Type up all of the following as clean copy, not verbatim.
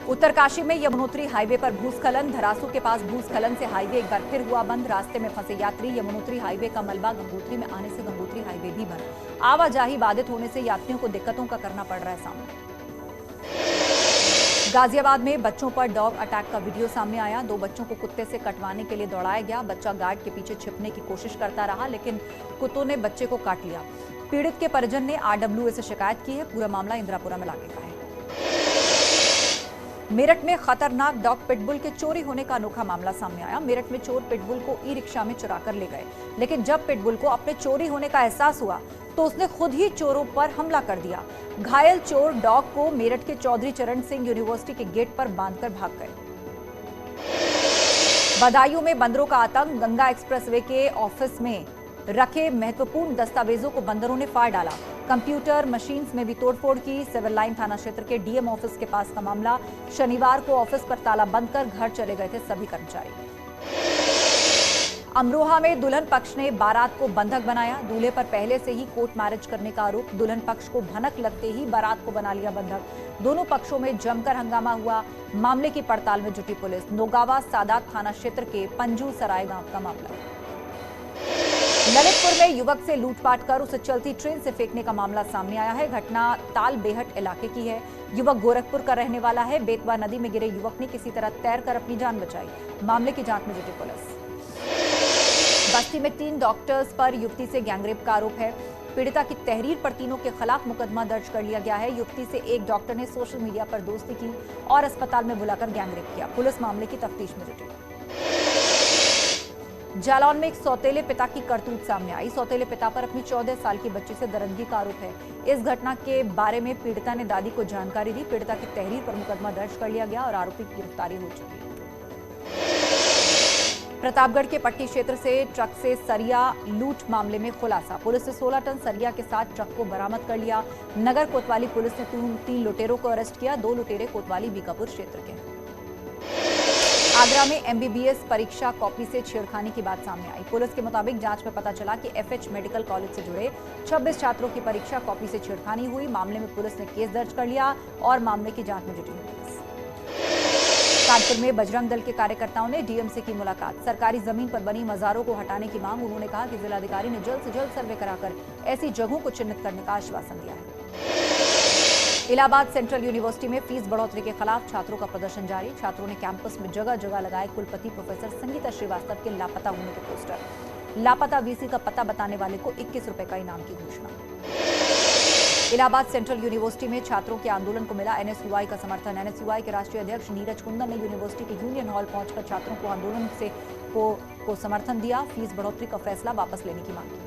उत्तरकाशी में यमुनोत्री हाईवे पर भूस्खलन। धरासू के पास भूस्खलन से हाईवे एक बार फिर हुआ बंद। रास्ते में फंसे यात्री। यमुनोत्री हाईवे का मलबा गंगोत्री में आने से गंगोत्री हाईवे भी बंद। आवाजाही बाधित होने से यात्रियों को दिक्कतों का करना पड़ रहा है सामना। गाजियाबाद में बच्चों पर डॉग अटैक का वीडियो सामने आया। 2 बच्चों को कुत्ते से कटवाने के लिए दौड़ाया गया। बच्चा गार्ड के पीछे छिपने की कोशिश करता रहा, लेकिन कुत्तों ने बच्चे को काट लिया। पीड़ित के परिजन ने आरडब्ल्यूए से शिकायत की है। पूरा मामला इंदिरापुरा में लागे का है। मेरठ में खतरनाक डॉग पिटबुल के चोरी होने का अनोखा मामला सामने आया। मेरठ में चोर पिटबुल को ई रिक्शा में चुरा कर ले गए, लेकिन जब पिटबुल को अपने चोरी होने का एहसास हुआ तो उसने खुद ही चोरों पर हमला कर दिया। घायल चोर डॉग को मेरठ के चौधरी चरण सिंह यूनिवर्सिटी के गेट पर बांधकर भाग गए। बदायूं में बंदरों का आतंक। गंगा एक्सप्रेसवे के ऑफिस में रखे महत्वपूर्ण दस्तावेजों को बंदरों ने फाड़ डाला। कंप्यूटर मशीन्स में भी तोड़फोड़ की। सिविल लाइन थाना क्षेत्र के डीएम ऑफिस के पास का मामला। शनिवार को ऑफिस पर ताला बंद कर घर चले गए थे सभी कर्मचारी। अमरोहा में दुल्हन पक्ष ने बारात को बंधक बनाया। दूल्हे पर पहले से ही कोर्ट मैरिज करने का आरोप। दुल्हन पक्ष को भनक लगते ही बारात को बना लिया बंधक। दोनों पक्षों में जमकर हंगामा हुआ। मामले की पड़ताल में जुटी पुलिस। नोगावा सादात थाना क्षेत्र के पंजू सराय गांव का मामला। ललितपुर में युवक से लूटपाट कर उसे चलती ट्रेन से फेंकने का मामला सामने आया है। घटना ताल बेहट इलाके की है। युवक गोरखपुर का रहने वाला है। बेतवा नदी में गिरे युवक ने किसी तरह तैरकर अपनी जान बचाई। मामले की जांच में जुटी पुलिस। बस्ती में 3 डॉक्टर्स पर युवती से गैंगरेप का आरोप है। पीड़िता की तहरीर पर तीनों के खिलाफ मुकदमा दर्ज कर लिया गया है। युवती से एक डॉक्टर ने सोशल मीडिया पर दोस्ती की और अस्पताल में बुलाकर गैंगरेप किया। पुलिस मामले की तफ्तीश में जुटी। जालौन में एक सौतेले पिता की करतूत सामने आई। सौतेले पिता पर अपनी 14 साल की बच्ची से दरिंदगी का आरोप है। इस घटना के बारे में पीड़िता ने दादी को जानकारी दी। पीड़िता की तहरीर पर मुकदमा दर्ज कर लिया गया और आरोपी की गिरफ्तारी हो चुकी है। प्रतापगढ़ के पट्टी क्षेत्र से ट्रक से सरिया लूट मामले में खुलासा। पुलिस ने 16 टन सरिया के साथ ट्रक को बरामद कर लिया। नगर कोतवाली पुलिस ने 3 लुटेरों को अरेस्ट किया। 2 लुटेरे कोतवाली बीकापुर क्षेत्र के हैं। आगरा में एमबीबीएस परीक्षा कॉपी से छेड़खानी की बात सामने आई। पुलिस के मुताबिक जांच में पता चला कि एफएच मेडिकल कॉलेज से जुड़े 26 छात्रों की परीक्षा कॉपी से छेड़खानी हुई। मामले में पुलिस ने केस दर्ज कर लिया और मामले की जांच में जुटी है पुलिस। कानपुर में बजरंग दल के कार्यकर्ताओं ने डीएम से की मुलाकात। सरकारी जमीन पर बनी मजारों को हटाने की मांग। उन्होंने कहा कि जिलाधिकारी ने जल्द से जल्द सर्वे कराकर ऐसी जगहों को चिन्हित करने का आश्वासन दिया है। इलाहाबाद सेंट्रल यूनिवर्सिटी में फीस बढ़ोतरी के खिलाफ छात्रों का प्रदर्शन जारी। छात्रों ने कैंपस में जगह जगह लगाए कुलपति प्रोफेसर संगीता श्रीवास्तव के लापता होने के पोस्टर। लापता वीसी का पता बताने वाले को 21 रुपए का इनाम की घोषणा। इलाहाबाद सेंट्रल यूनिवर्सिटी में छात्रों के आंदोलन को मिला एनएसयूआई का समर्थन। एनएसयूआई के राष्ट्रीय अध्यक्ष नीरज कुंदन ने यूनिवर्सिटी के यूनियन हॉल पहुंचकर छात्रों को आंदोलन से को समर्थन दिया। फीस बढ़ोतरी का फैसला वापस लेने की मांग की।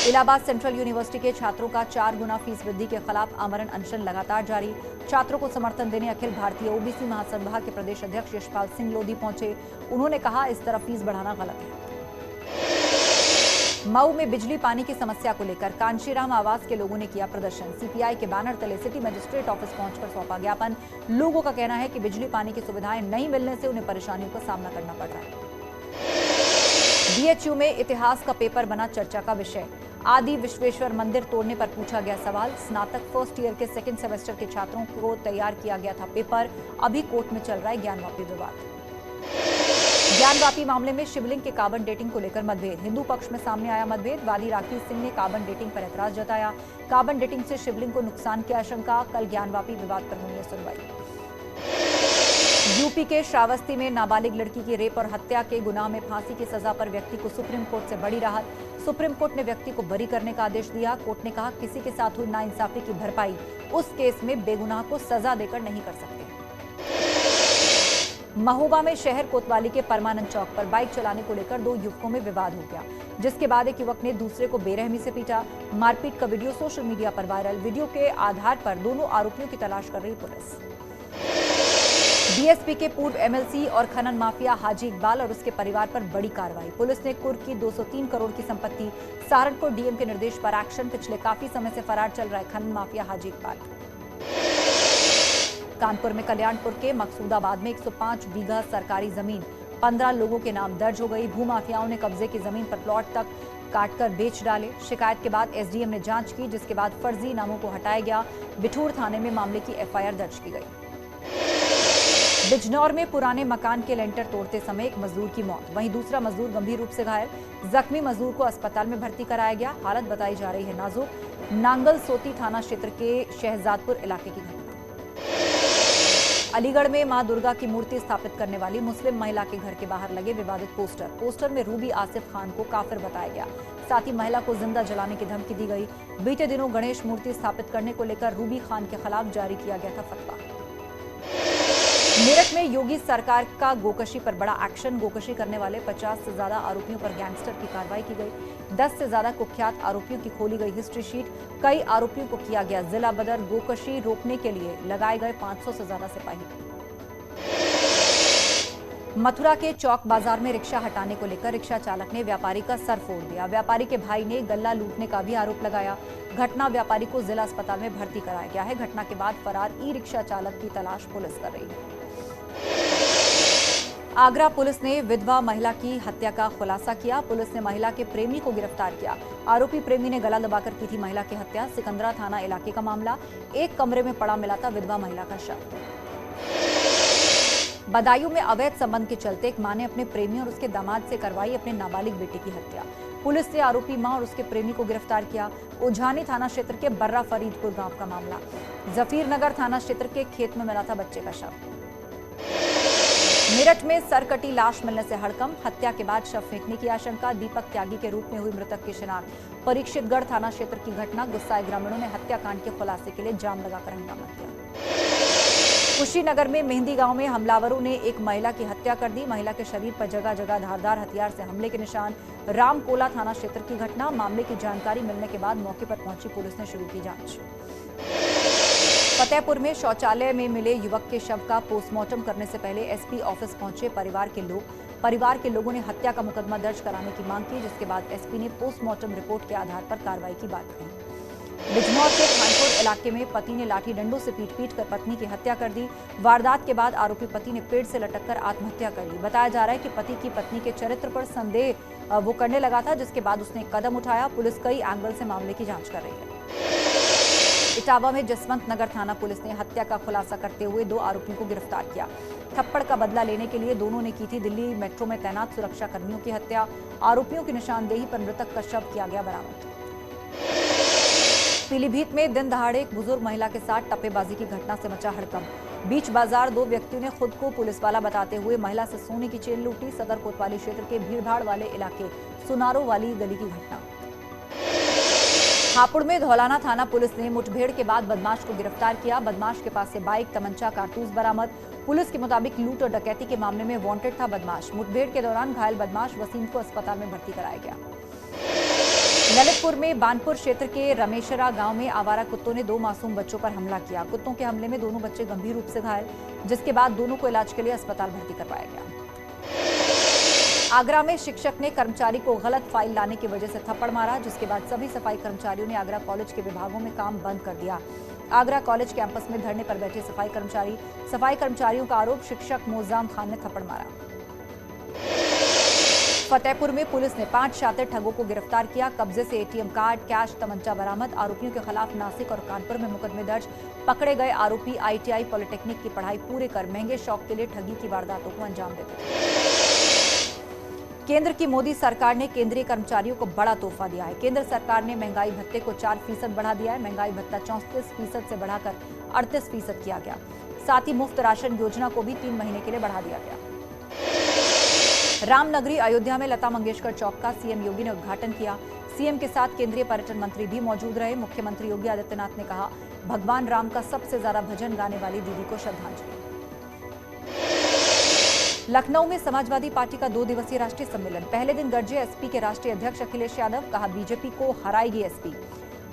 इलाहाबाद सेंट्रल यूनिवर्सिटी के छात्रों का 4 गुना फीस वृद्धि के खिलाफ आमरण अनशन लगातार जारी। छात्रों को समर्थन देने अखिल भारतीय ओबीसी महासभा के प्रदेश अध्यक्ष यशपाल सिंह लोधी पहुंचे। उन्होंने कहा इस तरह फीस बढ़ाना गलत है। मऊ में बिजली पानी की समस्या को लेकर कांशीराम आवास के लोगों ने किया प्रदर्शन। सीपीआई के बैनर तले सिटी मजिस्ट्रेट ऑफिस पहुंचकर सौंपा ज्ञापन। लोगों का कहना है कि बिजली पानी की सुविधाएं नहीं मिलने से उन्हें परेशानियों का सामना करना पड़ रहा है। बीएचयू में इतिहास का पेपर बना चर्चा का विषय। आदि विश्वेश्वर मंदिर तोड़ने पर पूछा गया सवाल। स्नातक फर्स्ट ईयर के 2nd सेमेस्टर के छात्रों को तैयार किया गया था पेपर। अभी कोर्ट में चल रहा है ज्ञानवापी विवाद। ज्ञानवापी मामले में शिवलिंग के कार्बन डेटिंग को लेकर मतभेद। हिंदू पक्ष में सामने आया मतभेद। वादी राकेश सिंह ने कार्बन डेटिंग पर ऐतराज जताया। कार्बन डेटिंग से शिवलिंग को नुकसान की आशंका। कल ज्ञानवापी विवाद पर होनी है सुनवाई। यूपी के श्रावस्ती में नाबालिग लड़की की रेप और हत्या के गुनाह में फांसी की सजा पर व्यक्ति को सुप्रीम कोर्ट से बड़ी राहत। सुप्रीम कोर्ट ने व्यक्ति को बरी करने का आदेश दिया। कोर्ट ने कहा किसी के साथ हुई नाइंसाफी की भरपाई उस केस में बेगुनाह को सजा देकर नहीं कर सकते। महोबा में शहर कोतवाली के परमानंद चौक पर बाइक चलाने को लेकर 2 युवकों में विवाद हो गया, जिसके बाद एक युवक ने दूसरे को बेरहमी से पीटा। मारपीट का वीडियो सोशल मीडिया पर वायरल। वीडियो के आधार पर दोनों आरोपियों की तलाश कर रही पुलिस। बीएसपी के पूर्व एमएलसी और खनन माफिया हाजी इकबाल और उसके परिवार पर बड़ी कार्रवाई। पुलिस ने कुर्क की 203 करोड़ की संपत्ति। सहारनपुर डीएम के निर्देश पर एक्शन। पिछले काफी समय से फरार चल रहा है खनन माफिया हाजी इकबाल। कानपुर में कल्याणपुर के मकसूदाबाद में 105 बीघा सरकारी जमीन 15 लोगों के नाम दर्ज हो गई। भूमाफियाओं ने कब्जे की जमीन पर प्लॉट तक काटकर बेच डाले। शिकायत के बाद एसडीएम ने जांच की, जिसके बाद फर्जी नामों को हटाया गया। बिठूर थाने में मामले की एफआईआर दर्ज की गई। बिजनौर में पुराने मकान के लेंटर तोड़ते समय एक मजदूर की मौत, वहीं दूसरा मजदूर गंभीर रूप से घायल। जख्मी मजदूर को अस्पताल में भर्ती कराया गया, हालत बताई जा रही है नाजुक। नांगल सोती थाना क्षेत्र के शहजादपुर इलाके की घटना। अलीगढ़ में मां दुर्गा की मूर्ति स्थापित करने वाली मुस्लिम महिला के घर के बाहर लगे विवादित पोस्टर में रूबी आसिफ खान को काफिर बताया गया, साथ ही महिला को जिंदा जलाने की धमकी दी गई। बीते दिनों गणेश मूर्ति स्थापित करने को लेकर रूबी खान के खिलाफ जारी किया गया था फतवा। मेरठ में योगी सरकार का गोकशी पर बड़ा एक्शन, गोकशी करने वाले 50 से ज्यादा आरोपियों पर गैंगस्टर की कार्रवाई की गई। 10 से ज्यादा कुख्यात आरोपियों की खोली गई हिस्ट्री शीट, कई आरोपियों को किया गया जिला बदर। गोकशी रोकने के लिए लगाए गए 500 से ज्यादा सिपाही। मथुरा के चौक बाजार में रिक्शा हटाने को लेकर रिक्शा चालक ने व्यापारी का सर फोड़ दिया। व्यापारी के भाई ने गल्ला लूटने का भी आरोप लगाया। घटना व्यापारी को जिला अस्पताल में भर्ती कराया गया है। घटना के बाद फरार ई रिक्शा चालक की तलाश पुलिस कर रही है। आगरा पुलिस ने विधवा महिला की हत्या का खुलासा किया। पुलिस ने महिला के प्रेमी को गिरफ्तार किया। आरोपी प्रेमी ने गला दबाकर की थी महिला की हत्या। सिकंदरा थाना इलाके का मामला, एक कमरे में पड़ा मिला था विधवा महिला का शव। बदायूं में अवैध संबंध के चलते एक मां ने अपने प्रेमी और उसके दामाद से करवाई अपने नाबालिग बेटे की हत्या। पुलिस ने आरोपी मां और उसके प्रेमी को गिरफ्तार किया। उझानी थाना क्षेत्र के बर्रा फरीदपुर गांव का मामला। जफीरनगर थाना क्षेत्र के खेत में मिला था बच्चे का शव। मेरठ में सरकटी लाश मिलने से हड़कंप, हत्या के बाद शव फेंकने की आशंका। दीपक त्यागी के रूप में हुई मृतक की शिनाख्त। परीक्षितगढ़ थाना क्षेत्र की घटना। गुस्साए ग्रामीणों ने हत्याकांड के खुलासे के लिए जाम लगाकर हंगामा किया। कुशीनगर में मेहंदी गांव में हमलावरों ने एक महिला की हत्या कर दी। महिला के शरीर पर जगह जगह धारदार हथियार से हमले के निशान। रामकोला थाना क्षेत्र की घटना। मामले की जानकारी मिलने के बाद मौके पर पहुंची पुलिस ने शुरू की जांच। फतेहपुर में शौचालय में मिले युवक के शव का पोस्टमार्टम करने से पहले एसपी ऑफिस पहुंचे परिवार के लोग। परिवार के लोगों ने हत्या का मुकदमा दर्ज कराने की मांग की, जिसके बाद एसपी ने पोस्टमार्टम रिपोर्ट के आधार पर कार्रवाई की बात कही। बिजनौर के खानपुर इलाके में पति ने लाठी डंडों से पीट कर पत्नी की हत्या कर दी। वारदात के बाद आरोपी पति ने पेड़ से लटककर आत्महत्या कर ली। बताया जा रहा है कि पति की पत्नी के चरित्र पर संदेह वो करने लगा था, जिसके बाद उसने एक कदम उठाया। पुलिस कई एंगल से मामले की जांच कर रही है। इटावा में जसवंत नगर थाना पुलिस ने हत्या का खुलासा करते हुए 2 आरोपियों को गिरफ्तार किया। थप्पड़ का बदला लेने के लिए दोनों ने की थी दिल्ली मेट्रो में तैनात सुरक्षा कर्मियों की हत्या। आरोपियों की निशानदेही पर मृतक का शव किया गया बरामद। पीलीभीत में दिन दहाड़े एक बुजुर्ग महिला के साथ टप्पेबाजी की घटना से मचा हड़कंप। बीच बाजार 2 व्यक्तियों ने खुद को पुलिस वाला बताते हुए महिला से सोने की चेन लूटी। सदर कोतवाली क्षेत्र के भीड़भाड़ वाले इलाके सुनारो वाली गली की घटना। हापुड़ में धौलाना थाना पुलिस ने मुठभेड़ के बाद बदमाश को गिरफ्तार किया। बदमाश के पास से बाइक, तमंचा, कारतूस बरामद। पुलिस के मुताबिक लूट और डकैती के मामले में वांटेड था बदमाश। मुठभेड़ के दौरान घायल बदमाश वसीम को अस्पताल में भर्ती कराया गया। ललितपुर में बानपुर क्षेत्र के रमेशरा गांव में आवारा कुत्तों ने 2 मासूम बच्चों पर हमला किया। कुत्तों के हमले में दोनों बच्चे गंभीर रूप से घायल, जिसके बाद दोनों को इलाज के लिए अस्पताल भर्ती करवाया गया। आगरा में शिक्षक ने कर्मचारी को गलत फाइल लाने की वजह से थप्पड़ मारा, जिसके बाद सभी सफाई कर्मचारियों ने आगरा कॉलेज के विभागों में काम बंद कर दिया। आगरा कॉलेज कैंपस में धरने पर बैठे सफाई कर्मचारियों का आरोप, शिक्षक मोजाम खान ने थप्पड़ मारा। फतेहपुर में पुलिस ने 5 शातिर ठगों को गिरफ्तार किया। कब्जे से एटीएम कार्ड, कैश, तमंचा बरामद। आरोपियों के खिलाफ नासिक और कानपुर में मुकदमे दर्ज। पकड़े गए आरोपी आईटीआई पॉलिटेक्निक की पढ़ाई पूरे कर महंगे शौक के लिए ठगी की वारदातों को अंजाम देते थे। केंद्र की मोदी सरकार ने केंद्रीय कर्मचारियों को बड़ा तोहफा दिया है। केंद्र सरकार ने महंगाई भत्ते को 4% बढ़ा दिया है। महंगाई भत्ता 34% से बढ़ाकर 38% किया गया। साथ ही मुफ्त राशन योजना को भी 3 महीने के लिए बढ़ा दिया गया। रामनगरी अयोध्या में लता मंगेशकर चौक का सीएम योगी ने उद्घाटन किया। सीएम के साथ केंद्रीय पर्यटन मंत्री भी मौजूद रहे। मुख्यमंत्री योगी आदित्यनाथ ने कहा, भगवान राम का सबसे ज्यादा भजन गाने वाली दीदी को श्रद्धांजलि। लखनऊ में समाजवादी पार्टी का 2 दिवसीय राष्ट्रीय सम्मेलन। पहले दिन गरजे एसपी के राष्ट्रीय अध्यक्ष अखिलेश यादव, कहा बीजेपी को हराएगी एसपी।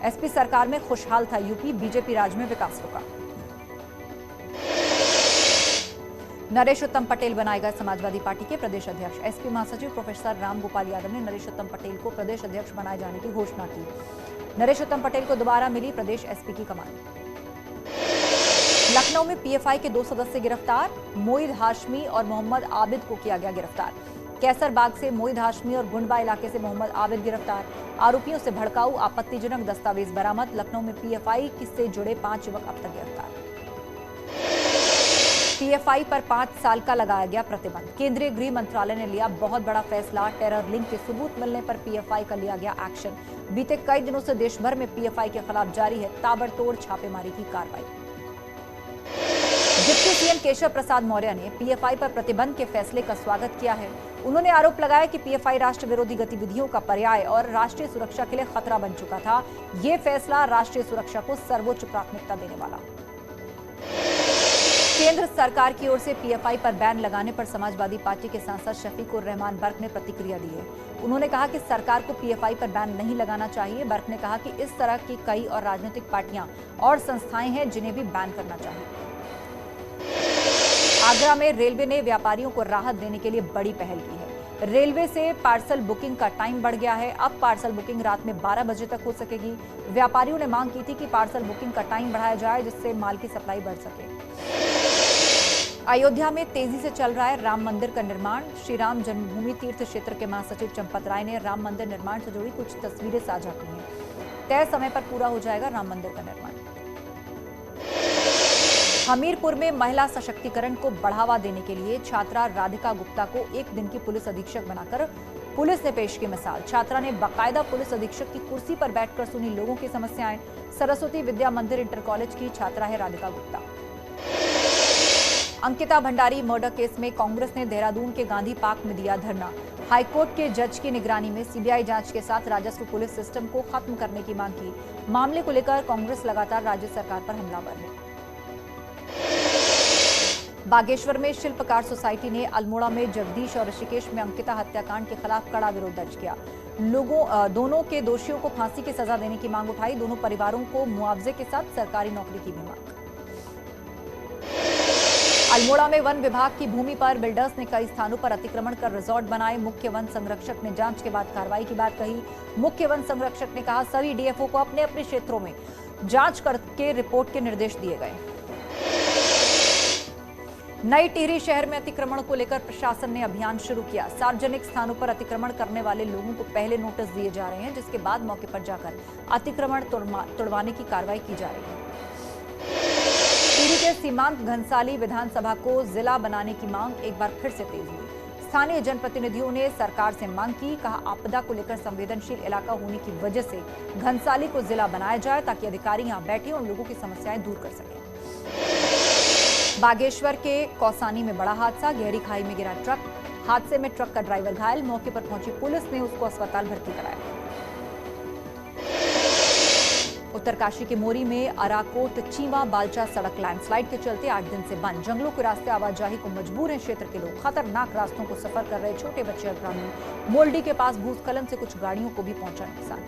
एसपी सरकार में खुशहाल था यूपी, बीजेपी राज में विकास रुका। नरेशोत्तम पटेल बनाए गए समाजवादी पार्टी के प्रदेश अध्यक्ष। एसपी महासचिव प्रोफेसर राम गोपाल यादव ने नरेशोत्तम पटेल को प्रदेश अध्यक्ष बनाए जाने की घोषणा की। नरेशोत्तम पटेल को दोबारा मिली प्रदेश एसपी की कमान। लखनऊ में पीएफआई के 2 सदस्य गिरफ्तार। मोईद हाशमी और मोहम्मद आबिद को किया गया गिरफ्तार। कैसरबाग से मोईद हाशमी और गुंडबा इलाके से मोहम्मद आबिद गिरफ्तार। आरोपियों से भड़काऊ आपत्तिजनक दस्तावेज बरामद। लखनऊ में पीएफआई से जुड़े 5 युवक अब तक गिरफ्तार। पीएफआई पर 5 साल का लगाया गया प्रतिबंध। केंद्रीय गृह मंत्रालय ने लिया बहुत बड़ा फैसला। टेरर लिंक के सबूत मिलने पर पीएफआई का लिया गया एक्शन। बीते कई दिनों से देश भर में पीएफआई के खिलाफ जारी है ताबड़तोड़ छापेमारी की कार्रवाई। डिप्टी सीएम केशव प्रसाद मौर्य ने पीएफआई पर प्रतिबंध के फैसले का स्वागत किया है। उन्होंने आरोप लगाया कि पीएफआई राष्ट्र विरोधी गतिविधियों का पर्याय और राष्ट्रीय सुरक्षा के लिए खतरा बन चुका था। ये फैसला राष्ट्रीय सुरक्षा को सर्वोच्च प्राथमिकता देने वाला। केंद्र सरकार की ओर से पीएफआई पर बैन लगाने पर समाजवादी पार्टी के सांसद शफीकुर रहमान बर्क ने प्रतिक्रिया दी है। उन्होंने कहा कि सरकार को पीएफआई पर बैन नहीं लगाना चाहिए। बर्क ने कहा कि इस तरह की कई और राजनीतिक पार्टियां और संस्थाएं हैं जिन्हें भी बैन करना चाहिए। आगरा में रेलवे ने व्यापारियों को राहत देने के लिए बड़ी पहल की है। रेलवे से पार्सल बुकिंग का टाइम बढ़ गया है। अब पार्सल बुकिंग रात में 12 बजे तक हो सकेगी। व्यापारियों ने मांग की थी कि पार्सल बुकिंग का टाइम बढ़ाया जाए जिससे माल की सप्लाई बढ़ सके। अयोध्या में तेजी से चल रहा है राम मंदिर का निर्माण। श्री राम जन्मभूमि तीर्थ क्षेत्र के महासचिव चंपत राय ने राम मंदिर निर्माण से जुड़ी कुछ तस्वीरें साझा की हैं। तय समय पर पूरा हो जाएगा राम मंदिर का निर्माण। हमीरपुर में महिला सशक्तिकरण को बढ़ावा देने के लिए छात्रा राधिका गुप्ता को एक दिन की पुलिस अधीक्षक बनाकर पुलिस ने पेश की मिसाल। छात्रा ने बाकायदा पुलिस अधीक्षक की कुर्सी पर बैठकर सुनी लोगों की समस्याएं। सरस्वती विद्या मंदिर इंटर कॉलेज की छात्रा है राधिका गुप्ता। अंकिता भंडारी मर्डर केस में कांग्रेस ने देहरादून के गांधी पार्क में दिया धरना। हाईकोर्ट के जज की निगरानी में सीबीआई जांच के साथ राजस्व पुलिस सिस्टम को खत्म करने की मांग की। मामले को लेकर कांग्रेस लगातार राज्य सरकार पर हमलावर है। बागेश्वर में शिल्पकार सोसाइटी ने अल्मोड़ा में जगदीश और ऋषिकेश में अंकिता हत्याकांड के खिलाफ कड़ा विरोध दर्ज किया। दोनों के दोषियों को फांसी की सजा देने की मांग उठाई। दोनों परिवारों को मुआवजे के साथ सरकारी नौकरी की भी मांग। अल्मोड़ा में वन विभाग की भूमि पर बिल्डर्स ने कई स्थानों पर अतिक्रमण कर रिजॉर्ट बनाए। मुख्य वन संरक्षक ने जांच के बाद कार्रवाई की बात कही। मुख्य वन संरक्षक ने कहा सभी डीएफओ को अपने अपने क्षेत्रों में जांच करके रिपोर्ट के निर्देश दिए गए। नई टिहरी शहर में अतिक्रमण को लेकर प्रशासन ने अभियान शुरू किया। सार्वजनिक स्थानों पर अतिक्रमण करने वाले लोगों को पहले नोटिस दिए जा रहे हैं जिसके बाद मौके पर जाकर अतिक्रमण तोड़वाने की कार्रवाई की जा रही है। टिहरी के सीमांत घनसाली विधानसभा को जिला बनाने की मांग एक बार फिर से तेज हुई। स्थानीय जनप्रतिनिधियों ने सरकार से मांग की। कहा आपदा को लेकर संवेदनशील इलाका होने की वजह से घनसाली को जिला बनाया जाए ताकि अधिकारी यहां बैठे और लोगों की समस्याएं दूर कर सकें। बागेश्वर के कौसानी में बड़ा हादसा। गहरी खाई में गिरा ट्रक। हादसे में ट्रक का ड्राइवर घायल। मौके पर पहुंची पुलिस ने उसको अस्पताल भर्ती कराया। उत्तरकाशी के मोरी में अराकोट चीवा बालचा सड़क लैंडस्लाइड के चलते 8 दिन से बंद। जंगलों के रास्ते आवाजाही को मजबूर हैं क्षेत्र के लोग। खतरनाक रास्तों को सफर कर रहे छोटे बच्चे और ग्रामीण। मोलडी के पास भूस्खलन से कुछ गाड़ियों को भी पहुंचा नुकसान।